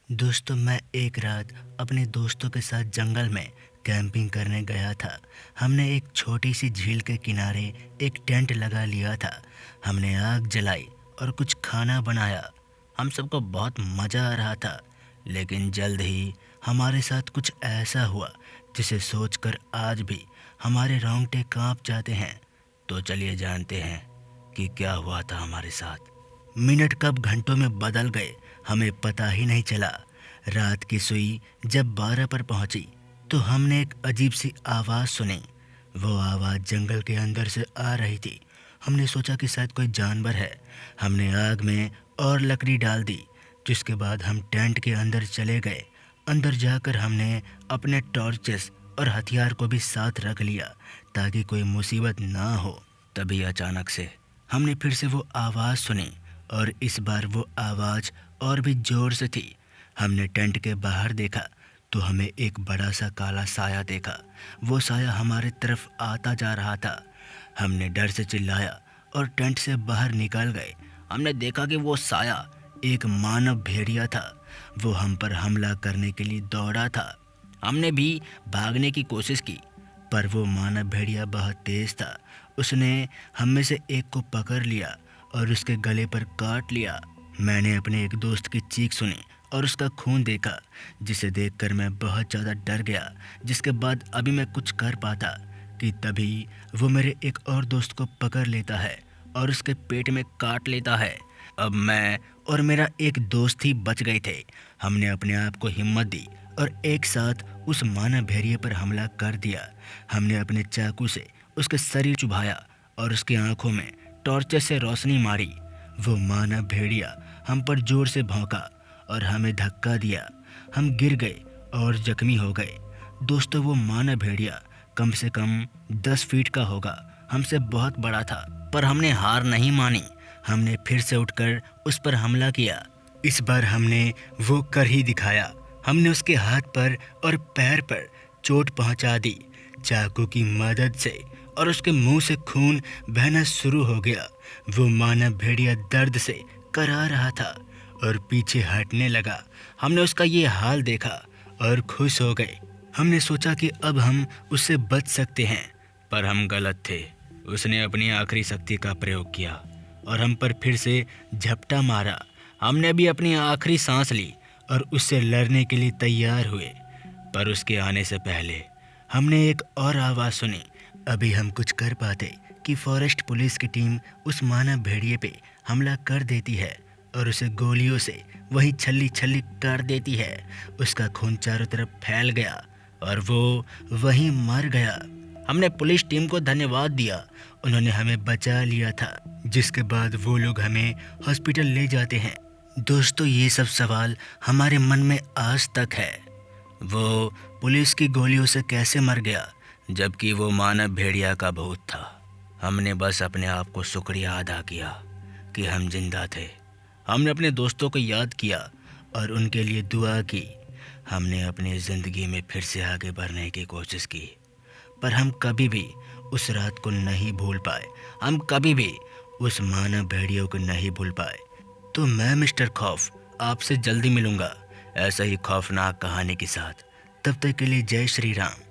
दोस्तों, मैं एक रात अपने दोस्तों के साथ जंगल में कैंपिंग करने गया था। हमने एक छोटी सी झील के किनारे एक टेंट लगा लिया था। हमने आग जलाई और कुछ खाना बनाया। हम सबको बहुत मज़ा आ रहा था, लेकिन जल्द ही हमारे साथ कुछ ऐसा हुआ जिसे सोचकर आज भी हमारे रोंगटे कांप जाते हैं। तो चलिए जानते हैं कि क्या हुआ था हमारे साथ। मिनट कब घंटों में बदल गए हमें पता ही नहीं चला। रात की सुई जब 12 पर पहुंची तो हमने एक अजीब सी आवाज़ सुनी। वो आवाज़ जंगल के अंदर से आ रही थी। हमने सोचा कि शायद कोई जानवर है। हमने आग में और लकड़ी डाल दी, जिसके बाद हम टेंट के अंदर चले गए। अंदर जाकर हमने अपने टॉर्चेस और हथियार को भी साथ रख लिया ताकि कोई मुसीबत ना हो। तभी अचानक से हमने फिर से वो आवाज़ सुनी और इस बार वो आवाज़ और भी ज़ोर से थी। हमने टेंट के बाहर देखा तो हमें एक बड़ा सा काला साया देखा। वो साया हमारे तरफ आता जा रहा था। हमने डर से चिल्लाया और टेंट से बाहर निकल गए। हमने देखा कि वो साया एक मानव भेड़िया था। वो हम पर हमला करने के लिए दौड़ा था। हमने भी भागने की कोशिश की, पर वो मानव भेड़िया बहुत तेज़ था। उसने हम में से एक को पकड़ लिया और उसके गले पर काट लिया। मैंने अपने एक दोस्त की चीख सुनी और उसका खून देखा, जिसे देखकर मैं बहुत ज़्यादा डर गया। जिसके बाद अभी मैं कुछ कर पाता कि तभी वो मेरे एक और दोस्त को पकड़ लेता है और उसके पेट में काट लेता है। अब मैं और मेरा एक दोस्त ही बच गए थे। हमने अपने आप को हिम्मत दी और एक साथ उस मानव भेड़िए पर हमला कर दिया। हमने अपने चाकू से उसके शरीर चुभाया और उसकी आंखों में टॉर्च से रोशनी मारी। वो मानव भेड़िया हम पर जोर से भौंका और हमें धक्का दिया। हम गिर गए और जख्मी हो गए। दोस्तों, वो मानव भेड़िया कम से कम 10 फीट का होगा। हमसे बहुत बड़ा था, पर हमने हार नहीं मानी। हमने फिर से उठकर उस पर हमला किया। इस बार हमने वो कर ही दिखाया। हमने उसके हाथ पर और पैर पर चोट पहुंचा दी चाकू की मदद से, और उसके मुंह से खून बहना शुरू हो गया। वो मानव भेड़िया दर्द से करा रहा था और पीछे हटने लगा। हमने उसका ये हाल देखा और खुश हो गए। हमने सोचा कि अब हम उससे बच सकते हैं, पर हम गलत थे। उसने अपनी आखिरी शक्ति का प्रयोग किया और हम पर फिर से झपटा मारा। हमने भी अपनी आखिरी सांस ली और उससे लड़ने के लिए तैयार हुए, पर उसके आने से पहले हमने एक और आवाज़ सुनी। अभी हम कुछ कर पाते कि फॉरेस्ट पुलिस की टीम उस मानव भेड़िए पे हमला कर देती है और उसे गोलियों से वही छल्ली छल्ली कर देती है। उसका खून चारों तरफ फैल गया और वो वहीं मर गया। हमने पुलिस टीम को धन्यवाद दिया, उन्होंने हमें बचा लिया था। जिसके बाद वो लोग हमें हॉस्पिटल ले जाते हैं। दोस्तों, ये सब सवाल हमारे मन में आज तक है। वो पुलिस की गोलियों से कैसे मर गया, जबकि वो मानव भेड़िया का भूत था। हमने बस अपने आप को शुक्रिया अदा किया कि हम जिंदा थे। हमने अपने दोस्तों को याद किया और उनके लिए दुआ की। हमने अपनी ज़िंदगी में फिर से आगे बढ़ने की कोशिश की, पर हम कभी भी उस रात को नहीं भूल पाए। हम कभी भी उस मानव भेड़ियों को नहीं भूल पाए। तो मैं मिस्टर खौफ आपसे जल्दी मिलूँगा ऐसा ही खौफनाक कहानी के साथ। तब तक के लिए जय श्री राम।